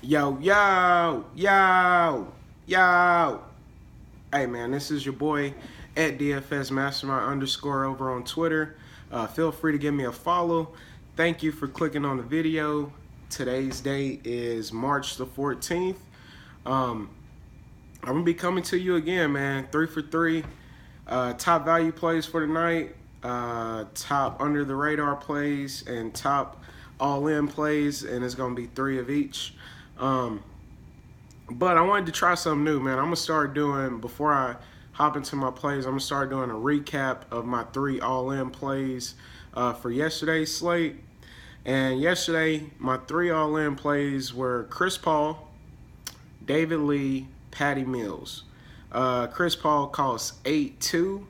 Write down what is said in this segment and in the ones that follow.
Yo, yo, yo, yo. Hey, man, this is your boy at DFSMasterMind _ over on Twitter. Feel free to give me a follow. Thank you for clicking on the video. Today's date is March the 14th. I'm going to be coming to you again, man. 3 for 3. Top value plays for the night. Top under the radar plays and top all-in plays, and it's going to be 3 of each. But I wanted to try something new, man. I'm going to start doing, before I hop into my plays, I'm going to start doing a recap of my 3 all-in plays for yesterday's slate. And yesterday, my 3 all-in plays were Chris Paul, David Lee, Patty Mills. Chris Paul costs 8-2.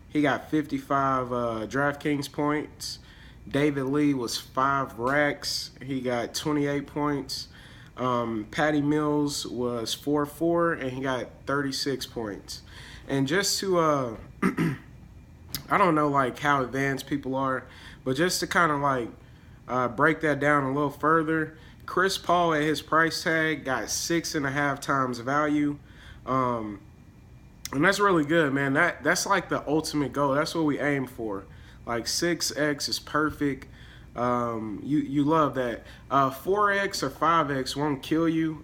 He got 55 DraftKings points. David Lee was 5 racks. He got 28 points. Patty Mills was 4-4, and he got 36 points. And just to, I don't know like how advanced people are, but just to kind of like break that down a little further, Chris Paul at his price tag got 6.5 times value. And that's really good, man. That's like the ultimate goal. That's what we aim for. Like 6x is perfect. You love that. 4x or 5x won't kill you.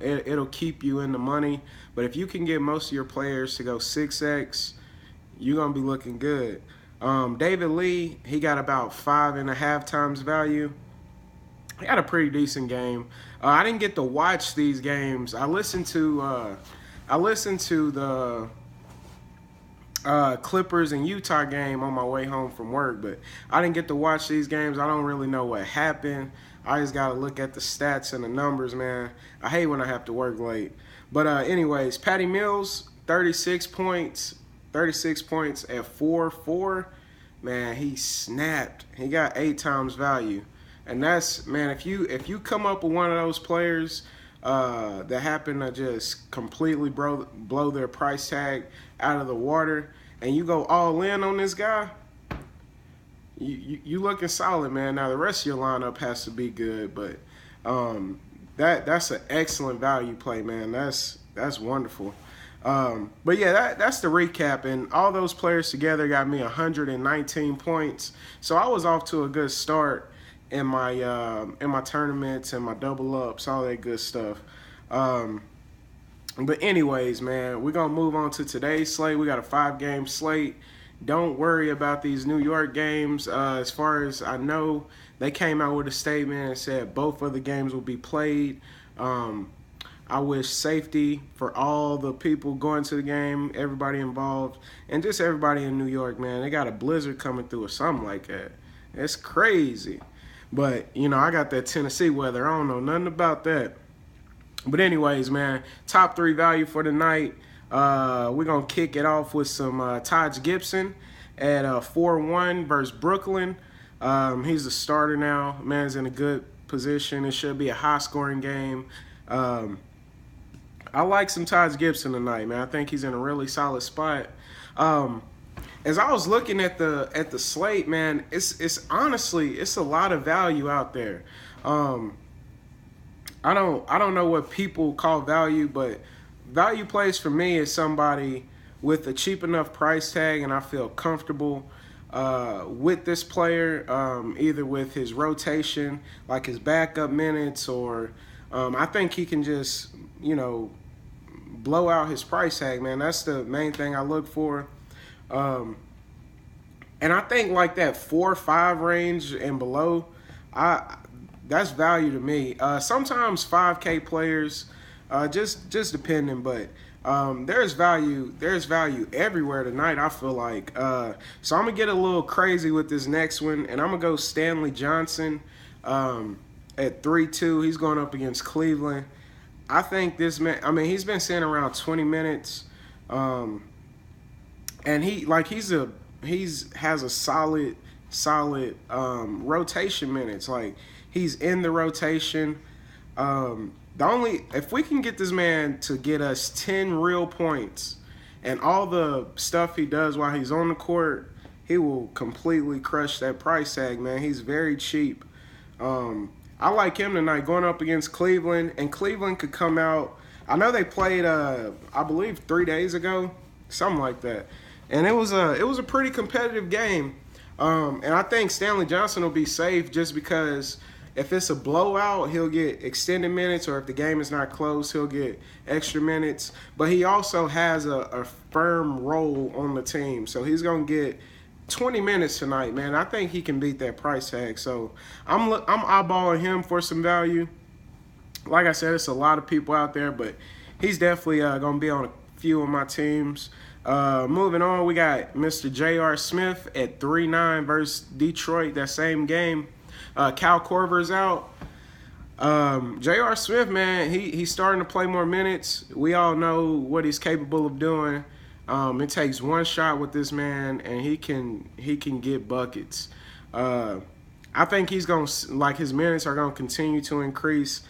It'll keep you in the money. But if you can get most of your players to go 6x, you're gonna be looking good. David Lee, he got about 5.5 times value. He had a pretty decent game. I didn't get to watch these games. I listened to the Clippers and Utah game on my way home from work, but I didn't get to watch these games. I don't really know what happened. I just got to look at the stats and the numbers, man. I hate when I have to work late. But anyways, Patty Mills, 36 points at 4-4. Man, he snapped. He got 8 times value. And that's, man, if you come up with one of those players that happen to just completely blow their price tag out of the water, and you go all in on this guy, you looking solid, man. Now the rest of your lineup has to be good, but that's an excellent value play, man. That's wonderful. But yeah, that's the recap, and all those players together got me 119 points. So I was off to a good start in my tournaments and my double ups, all that good stuff. But anyways, man, we're gonna move on to today's slate. We got a 5-game slate. Don't worry about these New York games. As far as I know, they came out with a statement and said both of the games will be played. I wish safety for all the people going to the game, everybody involved, and just everybody in New York, man. They got a blizzard coming through or something like that. It's crazy. But, you know, I got that Tennessee weather. I don't know nothing about that. But anyways, man, top 3 value for the night. We're going to kick it off with some Taj Gibson at 4-1 versus Brooklyn. He's the starter now. Man's in a good position. It should be a high-scoring game. I like some Taj Gibson tonight, man. I think he's in a really solid spot. As I was looking at the slate, man, it's honestly a lot of value out there. I don't know what people call value, but value plays for me is somebody with a cheap enough price tag, and I feel comfortable with this player, either with his rotation, like his backup minutes, or I think he can just, you know, blow out his price tag, man. That's the main thing I look for. And I think like that 4-5 range and below, that's value to me. Sometimes 5K players, just depending, but there's value everywhere tonight, I feel like. So I'm gonna get a little crazy with this next one, and I'm gonna go Stanley Johnson at 3-2. He's going up against Cleveland. I think this man, I mean, he's been sitting around 20 minutes, and he has a solid rotation minutes. Like, he's in the rotation. If we can get this man to get us 10 real points and all the stuff he does while he's on the court, he will completely crush that price tag, man. He's very cheap. I like him tonight going up against Cleveland, and Cleveland could come out. I know they played, I believe, 3 days ago, something like that, and it was a pretty competitive game. And I think Stanley Johnson will be safe just because if it's a blowout, he'll get extended minutes, or if the game is not close, he'll get extra minutes. But he also has a firm role on the team, so he's gonna get 20 minutes tonight, man. I think he can beat that price tag. So I'm eyeballing him for some value. Like I said, it's a lot of people out there, but he's definitely going to be on a few of my teams. Moving on, we got Mr. J.R. Smith at 3-9 versus Detroit, that same game. Cal Korver's out. J.R. Smith, man, he's starting to play more minutes. We all know what he's capable of doing. It takes one shot with this man, and he can get buckets. I think he's going to, like, his minutes are going to continue to increase.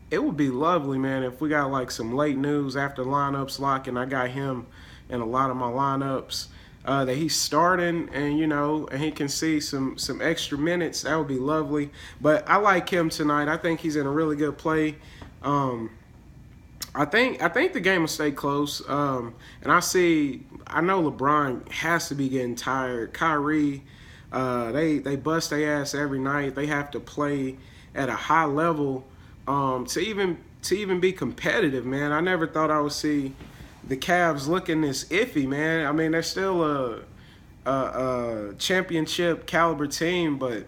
It would be lovely, man, if we got like some late news after lineups lock, and I got him in a lot of my lineups that he's starting, and and he can see some extra minutes. That would be lovely. But I like him tonight. I think he's in a really good play. I think the game will stay close. And I know LeBron has to be getting tired. Kyrie, they bust their ass every night. They have to play at a high level to even be competitive, man. I never thought I would see the Cavs looking this iffy, man. I mean, they're still a championship caliber team, but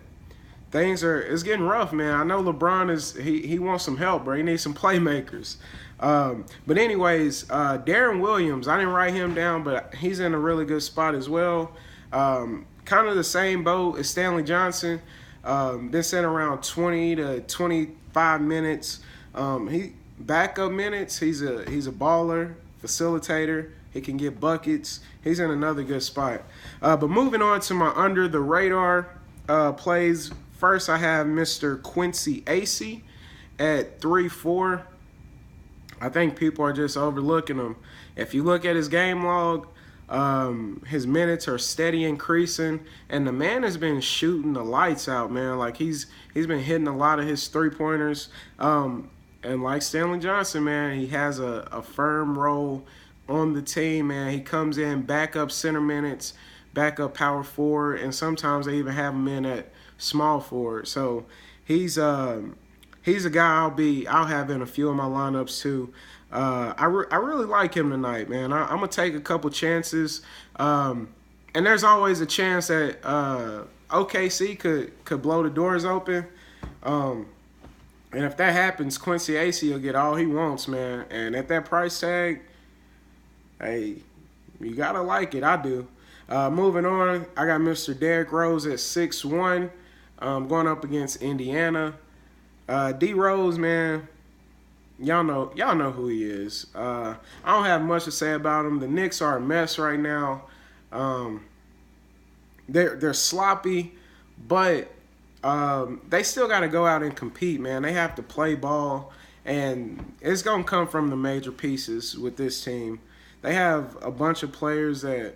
it's getting rough, man. I know LeBron he wants some help, bro. He needs some playmakers. But anyways, Darren Williams, I didn't write him down, but he's in a really good spot as well. Kind of the same boat as Stanley Johnson. Been sent around 20 to 25 minutes. He backup minutes. He's a baller, facilitator. He can get buckets. He's in another good spot. But moving on to my under the radar plays. First, I have Mr. Quincy Acey at 3-4. I think people are just overlooking him. If you look at his game log, his minutes are steady increasing, and the man has been shooting the lights out, man. Like he's been hitting a lot of his 3-pointers. And like Stanley Johnson, man, he has a firm role on the team, man. He comes in backup center minutes, backup power forward, and sometimes they even have him in at small forward. So he's a guy I'll have in a few of my lineups too. I really like him tonight, man. I'm gonna take a couple chances, and there's always a chance that OKC could blow the doors open. And if that happens, Quincy Acey will get all he wants, man. And at that price tag, hey, you gotta like it. I do. Moving on, I got Mr. Derrick Rose at 6-1, going up against Indiana. D Rose, man, y'all know who he is. I don't have much to say about him. The Knicks are a mess right now. They're sloppy, but they still got to go out and compete, man. They have to play ball, and it's gonna come from the major pieces with this team. They have a bunch of players that,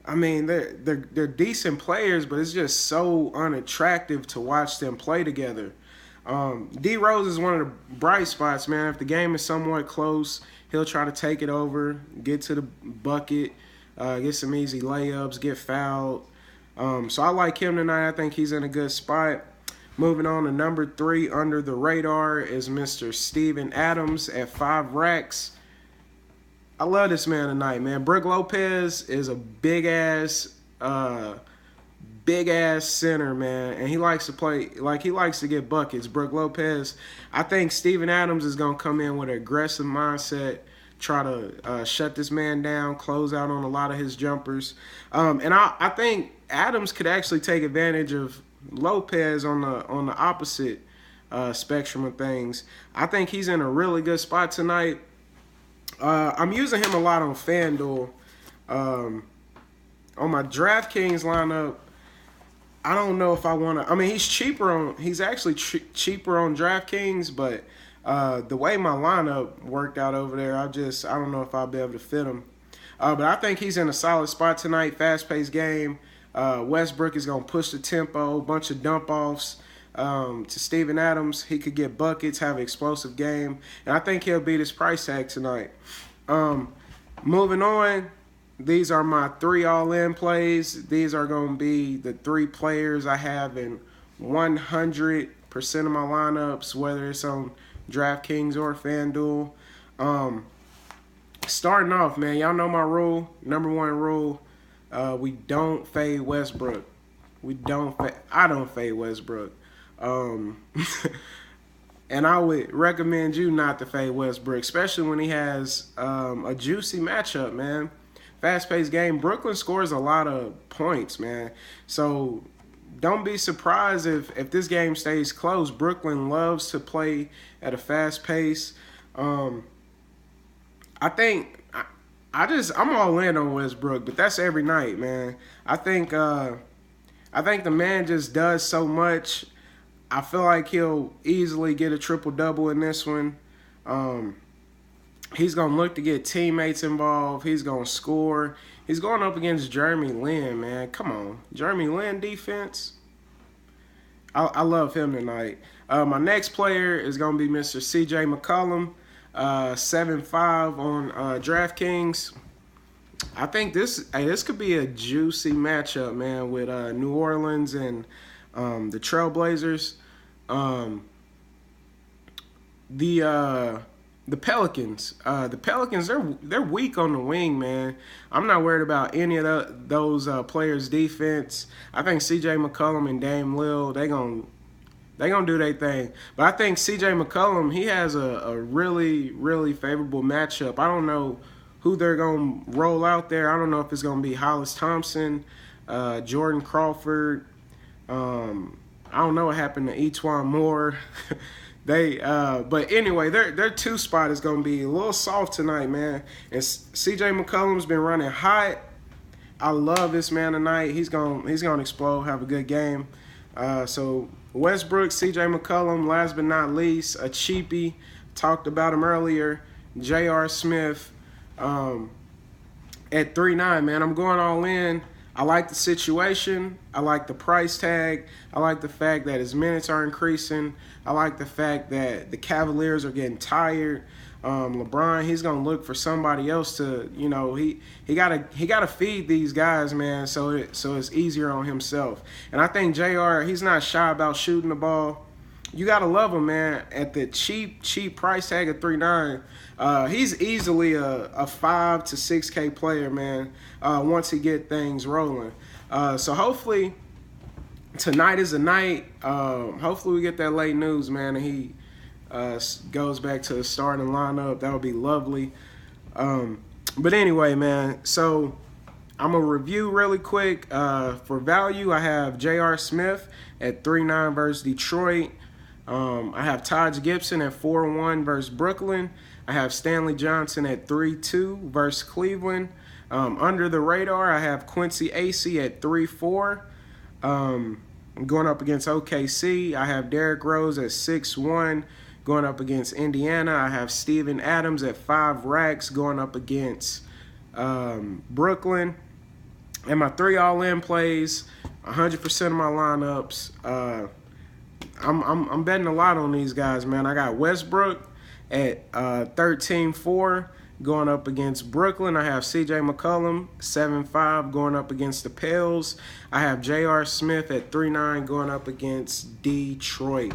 I mean, they're decent players, but it's just so unattractive to watch them play together. D Rose is one of the bright spots, man. If the game is somewhat close, he'll try to take it over, get to the bucket, get some easy layups, get fouled. So I like him tonight. I think he's in a good spot. Moving on to number 3 under the radar is Mr. Steven Adams at 5 racks. I love this man tonight, man. Brook Lopez is a big ass center, man, and he likes to play, like, he likes to get buckets. Brook Lopez. I think Steven Adams is gonna come in with an aggressive mindset, try to shut this man down, close out on a lot of his jumpers, and I think Adams could actually take advantage of Lopez on the opposite spectrum of things. I think he's in a really good spot tonight. I'm using him a lot on FanDuel. On my DraftKings lineup, I don't know if I want to. I mean, he's actually cheaper on DraftKings, but the way my lineup worked out over there, I don't know if I'll be able to fit him. But I think he's in a solid spot tonight. Fast-paced game. Westbrook is going to push the tempo, bunch of dump-offs. to Steven Adams. He could get buckets, have an explosive game, and I think he'll beat his price tag tonight. Moving on, these are my 3 all-in plays. These are going to be the 3 players I have in 100% of my lineups, whether it's on DraftKings or FanDuel. Starting off, man, y'all know my rule. Number 1 rule, we don't fade Westbrook. I don't fade Westbrook. And I would recommend you not to fade Westbrook, especially when he has a juicy matchup, man. Fast-paced game. Brooklyn scores a lot of points, man. So don't be surprised if this game stays close. Brooklyn loves to play at a fast pace. I'm all in on Westbrook, but that's every night, man. I think the man just does so much. I feel like he'll easily get a triple-double in this one. He's going to look to get teammates involved. He's going to score. He's going up against Jeremy Lin, man. Come on. Jeremy Lin defense. I love him tonight. My next player is going to be Mr. CJ McCollum, 7.5 on DraftKings. I think this could be a juicy matchup, man, with New Orleans and the Trailblazers. The Pelicans. They're weak on the wing, man. I'm not worried about any of those players' defense. I think C.J. McCollum and Dame Lillard, they gonna do their thing. But I think C.J. McCollum, he has a really, really favorable matchup. I don't know who they're gonna roll out there. I don't know if it's gonna be Hollis Thompson, Jordan Crawford. I don't know what happened to Etuan Moore. But anyway, their 2 spot is gonna be a little soft tonight, man. And C.J. McCollum's been running hot. I love this man tonight. He's gonna explode, have a good game. So Westbrook, C.J. McCollum, last but not least, a cheapie. Talked about him earlier. J.R. Smith at 3.9, man. I'm going all in. I like the situation. I like the price tag. I like the fact that his minutes are increasing. I like the fact that the Cavaliers are getting tired. LeBron, he's gonna look for somebody else to, he gotta feed these guys, man. So it's easier on himself. And I think JR, he's not shy about shooting the ball. You gotta love him, man. At the cheap price tag of 3.9, he's easily a 5 to 6K player, man. Once he get things rolling. So hopefully tonight is the night. Hopefully we get that late news, man, and he goes back to the starting lineup. That would be lovely. But anyway, man. So I'm gonna review really quick. For value, I have J.R. Smith at 3.9 versus Detroit. I have Taj Gibson at 4.1 versus Brooklyn. I have Stanley Johnson at 3.2 versus Cleveland. Under the radar, I have Quincy Acey at 3.4. Going up against OKC. I have Derrick Rose at 6.1 going up against Indiana. I have Steven Adams at 5 racks going up against Brooklyn. And my 3 all-in plays, 100% of my lineups. I'm betting a lot on these guys, man. I got Westbrook at 13.4 going up against Brooklyn. I have C.J. McCollum, 7.5 going up against the Pels. I have J.R. Smith at 3.9 going up against Detroit.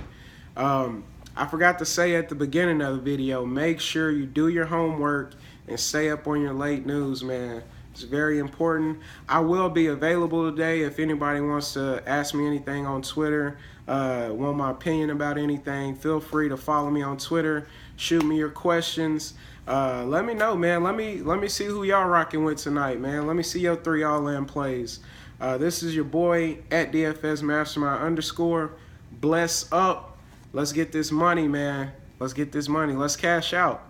I forgot to say at the beginning of the video, make sure you do your homework and stay up on your late news, man. It's very important. I will be available today if anybody wants to ask me anything on Twitter, want my opinion about anything. Feel free to follow me on Twitter. Shoot me your questions. Let me know, man. Let me see who y'all rocking with tonight, man. Let me see your 3 all-in plays. This is your boy at DFSMasterMind_. Bless up. Let's get this money, man. Let's get this money. Let's cash out.